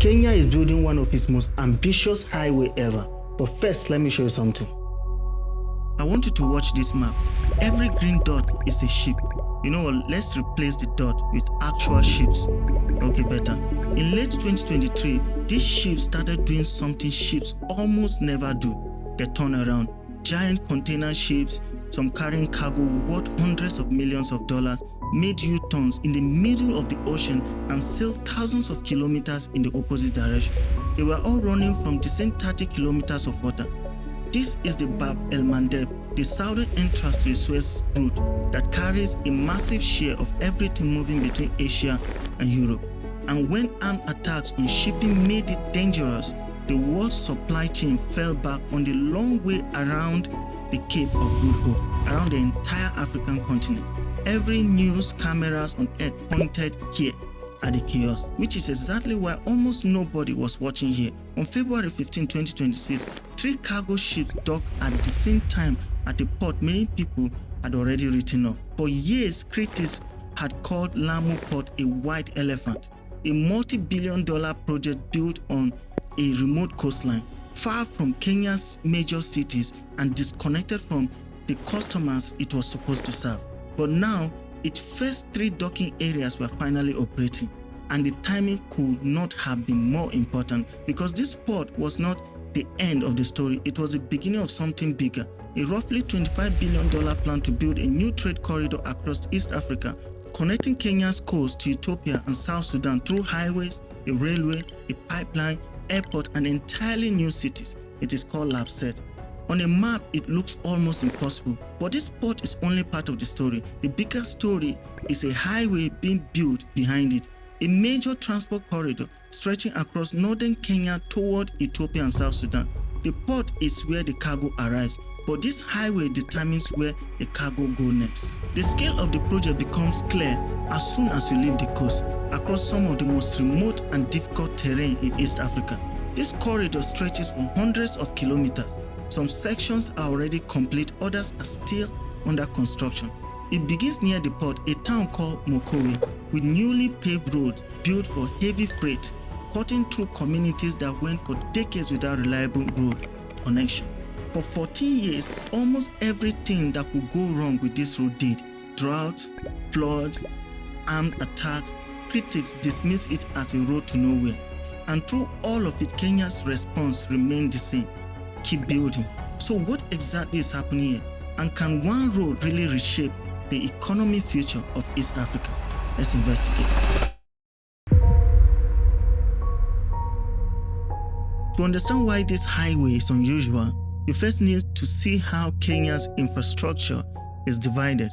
Kenya is building one of its most ambitious highway ever. But first, let me show you something. I want you to watch this map. Every green dot is a ship. You know what? Let's replace the dot with actual ships. Okay, better. In late 2023, these ships started doing something ships almost never do. They turn around. Giant container ships, some carrying cargo worth hundreds of millions of dollars, made U-turns in the middle of the ocean and sailed thousands of kilometers in the opposite direction. They were all running from the same 30 kilometers of water. This is the el-Mandeb, the southern entrance to the Suez route that carries a massive share of everything moving between Asia and Europe. And when armed attacks on shipping made it dangerous, the world's supply chain fell back on the long way around the Cape of Good Hope, around the entire African continent. Every news cameras on earth pointed here at the chaos, which is exactly why almost nobody was watching here. On February 15, 2026, 3 cargo ships docked at the same time at a port many people had already written off. For years, critics had called Lamu Port a white elephant, a multi-billion-dollar project built on a remote coastline, far from Kenya's major cities and disconnected from the customers it was supposed to serve. But now, its first 3 docking areas were finally operating, and the timing could not have been more important because this port was not the end of the story, it was the beginning of something bigger. A roughly $25 billion plan to build a new trade corridor across East Africa, connecting Kenya's coast to Ethiopia and South Sudan through highways, a railway, a pipeline, airport, and entirely new cities. It is called LAPSSET. On a map, it looks almost impossible, but this port is only part of the story. The bigger story is a highway being built behind it, a major transport corridor stretching across northern Kenya toward Ethiopia and South Sudan. The port is where the cargo arrives, but this highway determines where the cargo goes next. The scale of the project becomes clear as soon as you leave the coast, across some of the most remote and difficult terrain in East Africa. This corridor stretches for hundreds of kilometers. Some sections are already complete, others are still under construction. It begins near the port, a town called Mokowe, with newly paved roads built for heavy freight, cutting through communities that went for decades without reliable road connection. For 14 years, almost everything that could go wrong with this road did. Droughts, floods, armed attacks. Critics dismiss it as a road to nowhere. And through all of it, Kenya's response remained the same: keep building. So what exactly is happening here? And can one road really reshape the economic future of East Africa? Let's investigate. To understand why this highway is unusual, you first need to see how Kenya's infrastructure is divided.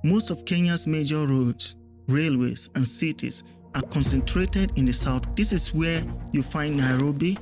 Most of Kenya's major roads, railways, and cities are concentrated in the south. This is where you find Nairobi,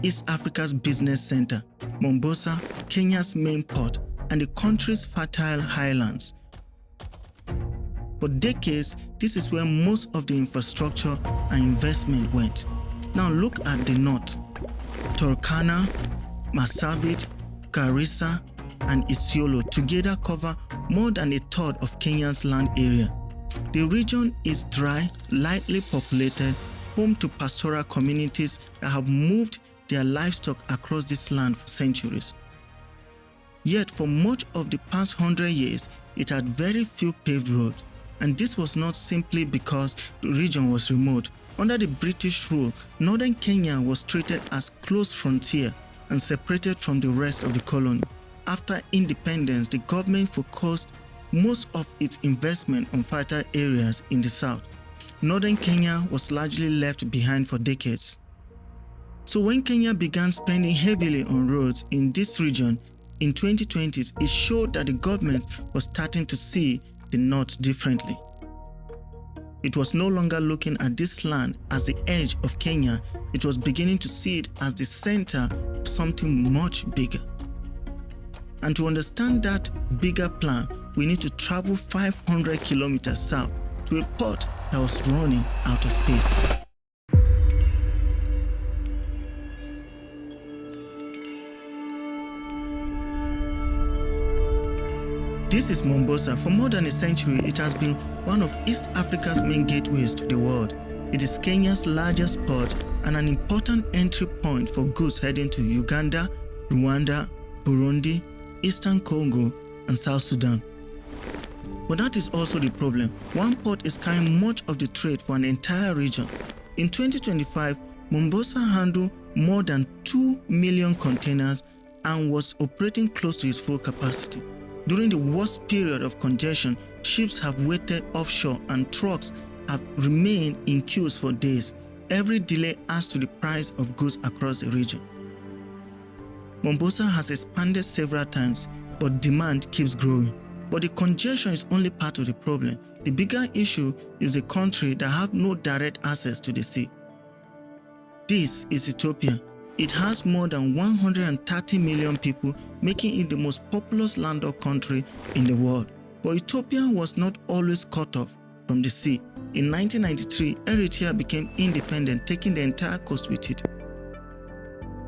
East Africa's business center, Mombasa, Kenya's main port, and the country's fertile highlands. For decades, this is where most of the infrastructure and investment went. Now look at the north. Turkana, Marsabit, Garissa, and Isiolo together cover more than a third of Kenya's land area. The region is dry, lightly populated, home to pastoral communities that have moved their livestock across this land for centuries. Yet for much of the past 100 years, it had very few paved roads. And this was not simply because the region was remote. Under the British rule, northern Kenya was treated as close frontier and separated from the rest of the colony. After independence, the government focused most of its investment on fertile areas in the south. Northern Kenya was largely left behind for decades. So when Kenya began spending heavily on roads in this region in 2020s, it showed that the government was starting to see the north differently. It was no longer looking at this land as the edge of Kenya, it was beginning to see it as the center of something much bigger. And to understand that bigger plan, we need to travel 500 kilometers south to a port that was running out of space. This is Mombasa. For more than a century, it has been one of East Africa's main gateways to the world. It is Kenya's largest port and an important entry point for goods heading to Uganda, Rwanda, Burundi, Eastern Congo, and South Sudan. But that is also the problem. One port is carrying much of the trade for an entire region. In 2025, Mombasa handled more than 2 million containers and was operating close to its full capacity. During the worst period of congestion, ships have waited offshore and trucks have remained in queues for days. Every delay adds to the price of goods across the region. Mombasa has expanded several times, but demand keeps growing. But the congestion is only part of the problem. The bigger issue is a country that have no direct access to the sea. This is Ethiopia. It has more than 130 million people, making it the most populous landlocked country in the world. But Ethiopia was not always cut off from the sea. In 1993, Eritrea became independent, taking the entire coast with it.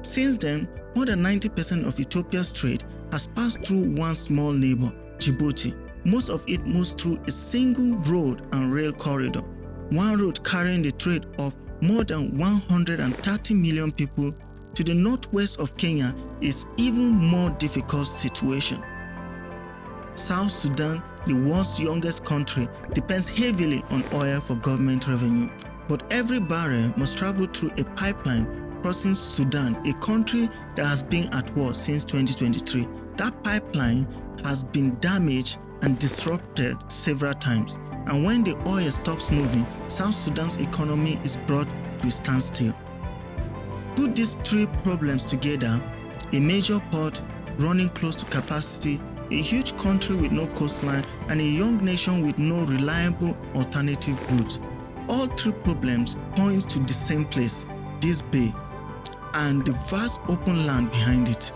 Since then, more than 90% of Ethiopia's trade has passed through one small neighbor, Djibouti. Most of it moves through a single road and rail corridor. One route carrying the trade of more than 130 million people to the northwest of Kenya is even more difficult situation. South Sudan, the world's youngest country, depends heavily on oil for government revenue. But every barrel must travel through a pipeline crossing Sudan, a country that has been at war since 2023. That pipeline has been damaged and disrupted several times, and when the oil stops moving, South Sudan's economy is brought to a standstill. Put these three problems together: a major port running close to capacity, a huge country with no coastline, and a young nation with no reliable alternative route. All three problems point to the same place, this bay, and the vast open land behind it.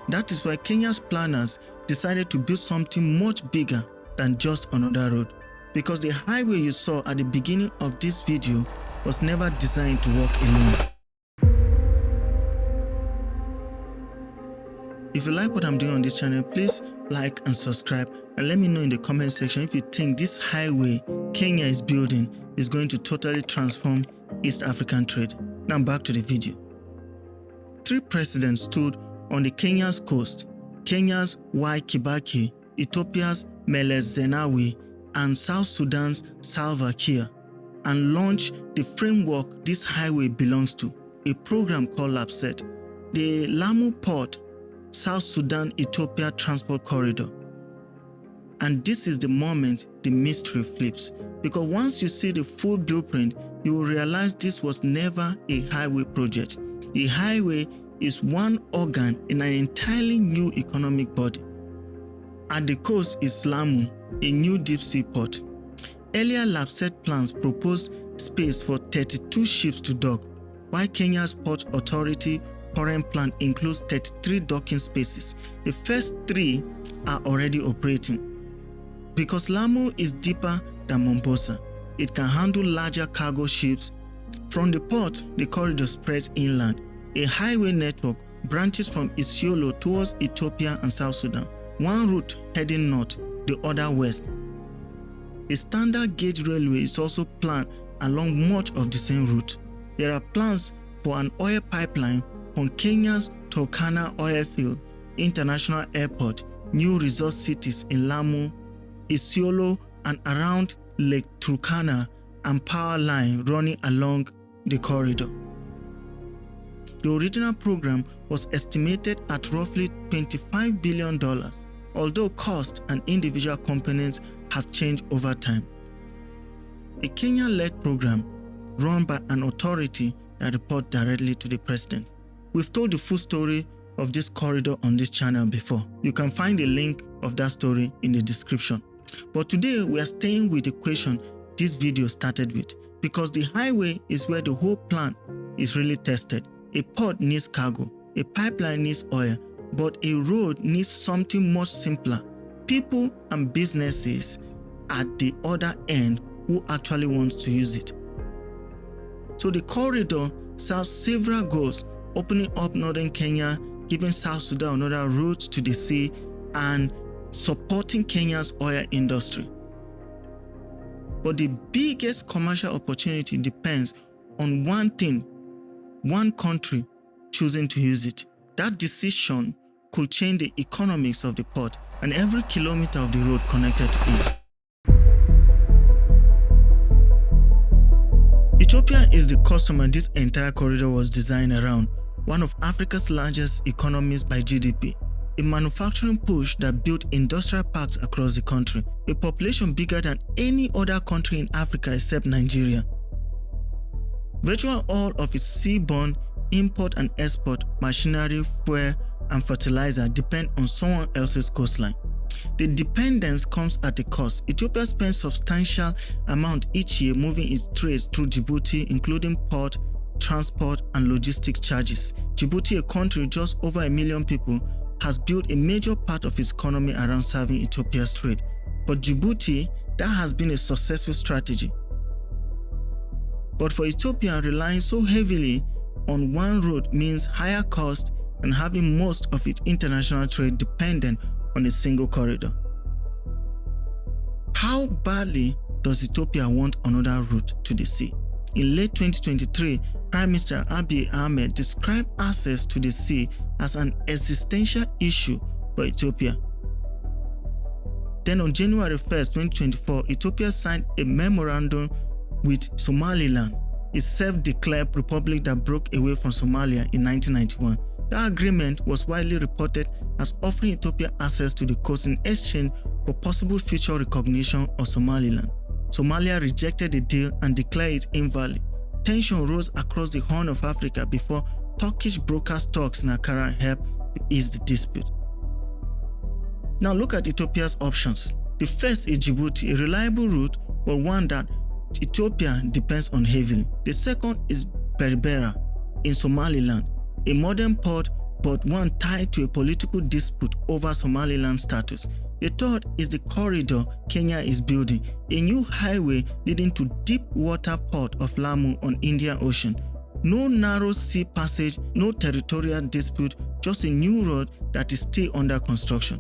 That is why Kenya's planners decided to build something much bigger than just another road, because the highway you saw at the beginning of this video was never designed to walk alone. If you like what I'm doing on this channel, please like and subscribe, and let me know in the comment section if you think this highway Kenya is building is going to totally transform East African trade. Now back to the video. Three presidents stood on the Kenya's coast: Kenya's Mwai Kibaki, Ethiopia's Meles Zenawi, and South Sudan's Salva Kiir, and launched the framework this highway belongs to, a program called LAPSSET, the Lamu Port, South Sudan-Ethiopia Transport Corridor. And this is the moment the mystery flips, because once you see the full blueprint, you will realize this was never a highway project. A highway is one organ in an entirely new economic body. At the coast is Lamu, a new deep sea port. Earlier LAPSSET plans proposed space for 32 ships to dock, while Kenya's Port Authority current plan includes 33 docking spaces. The first 3 are already operating. Because Lamu is deeper than Mombasa, it can handle larger cargo ships. From the port, the corridor spreads inland. A highway network branches from Isiolo towards Ethiopia and South Sudan, one route heading north, the other west. A standard gauge railway is also planned along much of the same route. There are plans for an oil pipeline from Kenya's Turkana Oilfield International Airport, new resort cities in Lamu, Isiolo, and around Lake Turkana, and power line running along the corridor. The original program was estimated at roughly $25 billion, although cost and individual components have changed over time. A Kenya-led program run by an authority that reports directly to the president. We've told the full story of this corridor on this channel before. You can find the link of that story in the description. But today we are staying with the question this video started with, because the highway is where the whole plan is really tested. A port needs cargo, a pipeline needs oil, but a road needs something much simpler: people and businesses at the other end who actually want to use it. So the corridor serves several goals: opening up northern Kenya, giving South Sudan another route to the sea, and supporting Kenya's oil industry. But the biggest commercial opportunity depends on one thing, one country choosing to use it. That decision could change the economics of the port and every kilometer of the road connected to it. Ethiopia is the customer this entire corridor was designed around, one of Africa's largest economies by GDP, a manufacturing push that built industrial parks across the country, a population bigger than any other country in Africa except Nigeria. Virtually all of its seaborne import and export machinery, fuel, and fertilizer depend on someone else's coastline. The dependence comes at a cost. Ethiopia spends substantial amount each year moving its trades through Djibouti, including port, transport, and logistics charges. Djibouti, a country with just over 1 million people, has built a major part of its economy around serving Ethiopia's trade. For Djibouti, that has been a successful strategy. But for Ethiopia, relying so heavily on one route means higher cost and having most of its international trade dependent on a single corridor. How badly does Ethiopia want another route to the sea? In late 2023, Prime Minister Abiy Ahmed described access to the sea as an existential issue for Ethiopia. Then on January 1st, 2024, Ethiopia signed a memorandum with Somaliland, a self-declared republic that broke away from Somalia in 1991. That agreement was widely reported as offering Ethiopia access to the coast in exchange for possible future recognition of Somaliland. Somalia rejected the deal and declared it invalid. Tension rose across the Horn of Africa before Turkish brokers' talks in Ankara helped to ease the dispute. Now look at Ethiopia's options. The first is Djibouti, a reliable route, but one that Ethiopia depends on heavily. The second is Berbera in Somaliland, a modern port but one tied to a political dispute over Somaliland status. The third is the corridor Kenya is building, a new highway leading to deep water port of Lamu on Indian Ocean. No narrow sea passage, no territorial dispute, just a new road that is still under construction.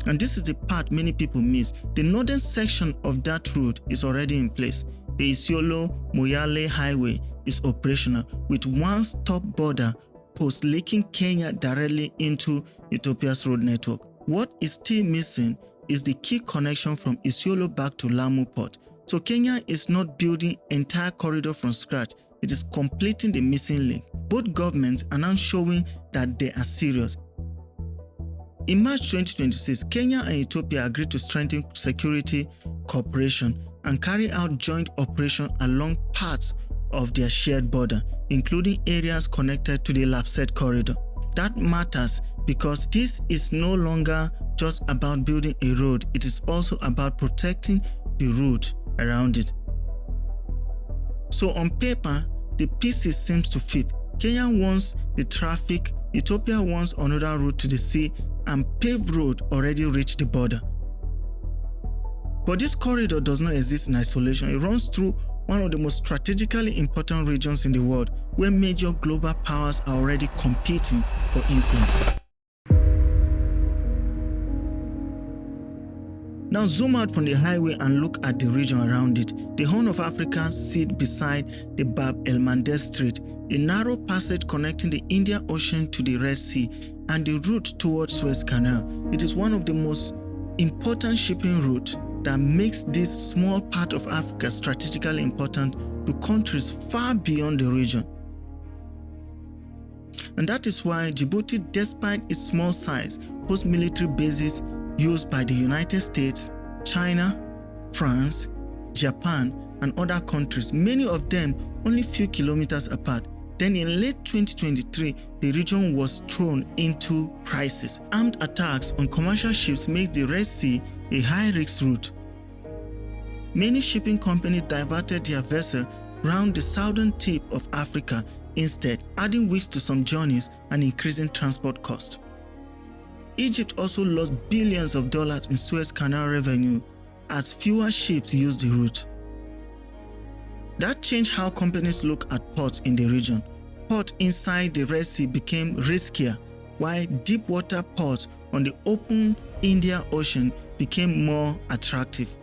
And this is the part many people miss. The northern section of that route is already in place. The Isiolo-Moyale Highway is operational with one-stop border post linking Kenya directly into Ethiopia's road network. What is still missing is the key connection from Isiolo back to Lamu Port. So Kenya is not building entire corridor from scratch, it is completing the missing link. Both governments are now showing that they are serious. In March 2026, Kenya and Ethiopia agreed to strengthen security cooperation and carry out joint operations along parts of their shared border, including areas connected to the LAPSSET corridor. That matters because this is no longer just about building a road, it is also about protecting the route around it. So on paper, the pieces seems to fit. Kenya wants the traffic, Ethiopia wants another route to the sea, and paved road already reached the border. But this corridor does not exist in isolation. It runs through one of the most strategically important regions in the world, where major global powers are already competing for influence. Now zoom out from the highway and look at the region around it. The Horn of Africa sits beside the el-Mandeb Strait, a narrow passage connecting the Indian Ocean to the Red Sea and the route towards Suez Canal. It is one of the most important shipping routes that makes this small part of Africa strategically important to countries far beyond the region. And that is why Djibouti, despite its small size, hosts military bases used by the United States, China, France, Japan, and other countries, many of them only a few kilometers apart. Then in late 2023, the region was thrown into crisis. Armed attacks on commercial ships make the Red Sea a high-risk route. Many shipping companies diverted their vessels round the southern tip of Africa instead, adding weeks to some journeys and increasing transport costs. Egypt also lost billions of dollars in Suez Canal revenue as fewer ships used the route. That changed how companies look at ports in the region. Ports inside the Red Sea became riskier, while deep water ports on the open Indian Ocean became more attractive.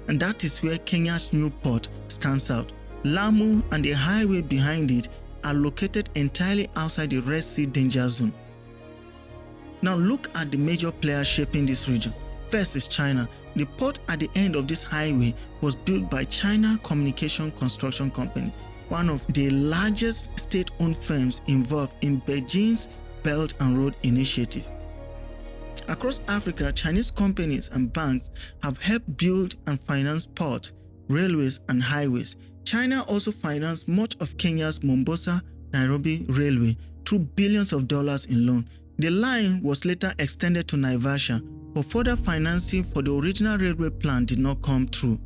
and that is where Kenya's new port stands out. Lamu and the highway behind it are located entirely outside the Red Sea danger zone. Now look at the major players shaping this region. First is China. The port at the end of this highway was built by China Communication Construction Company, one of the largest state-owned firms involved in Beijing's Belt and Road Initiative. Across Africa, Chinese companies and banks have helped build and finance ports, railways, and highways. China also financed much of Kenya's Mombasa-Nairobi railway through billions of dollars in loan. The line was later extended to Naivasha, but further financing for the original railway plan did not come through.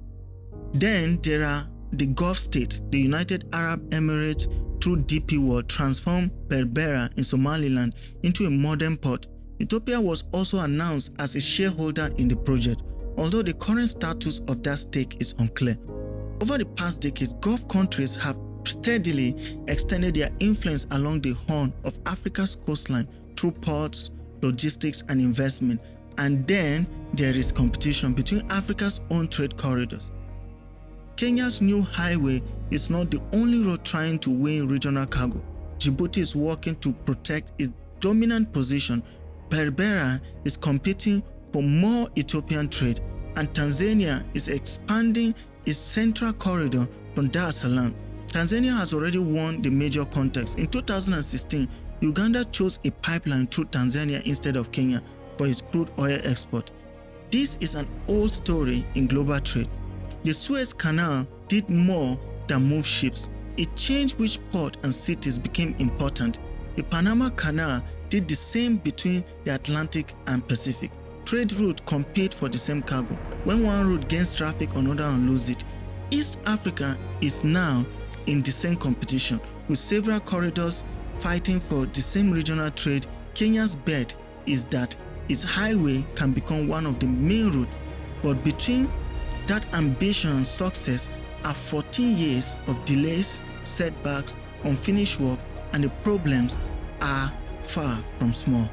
Then there are the Gulf states. The United Arab Emirates, through DP World, transformed Berbera in Somaliland into a modern port. Ethiopia was also announced as a shareholder in the project, although the current status of that stake is unclear. Over the past decades, Gulf countries have steadily extended their influence along the Horn of Africa's coastline through ports, logistics, and investment. And then there is competition between Africa's own trade corridors. Kenya's new highway is not the only road trying to win regional cargo. Djibouti is working to protect its dominant position. Berbera is competing for more Ethiopian trade, and Tanzania is expanding its central corridor from Dar es Salaam. Tanzania has already won the major contest. In 2016, Uganda chose a pipeline through Tanzania instead of Kenya for its crude oil export. This is an old story in global trade. The Suez Canal did more than move ships. It changed which port and cities became important. The Panama Canal did the same between the Atlantic and Pacific. Trade routes compete for the same cargo. When one route gains traffic, another one loses it. East Africa is now in the same competition, with several corridors fighting for the same regional trade. Kenya's bet is that its highway can become one of the main routes, but between that ambition and success are 14 years of delays, setbacks, unfinished work, and the problems are far from small.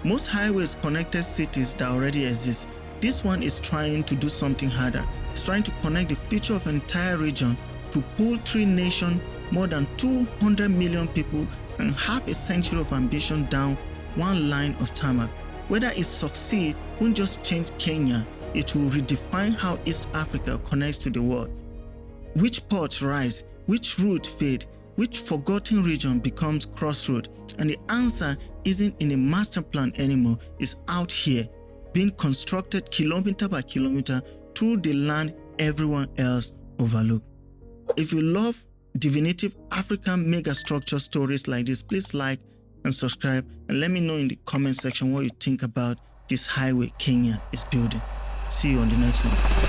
Most highways connected cities that already exist. This one is trying to do something harder. It's trying to connect the future of an entire region to pull three nations, more than 200 million people, and half a century of ambition down one line of tarmac. Whether it succeeds won't just change Kenya, it will redefine how East Africa connects to the world. Which ports rise, which route fade, which forgotten region becomes crossroad? And the answer isn't in a master plan anymore, it's out here, being constructed kilometer by kilometer through the land everyone else overlooked. If you love divinative African megastructure stories like this, please like and subscribe, and let me know in the comment section what you think about this highway Kenya is building. See you on the next one.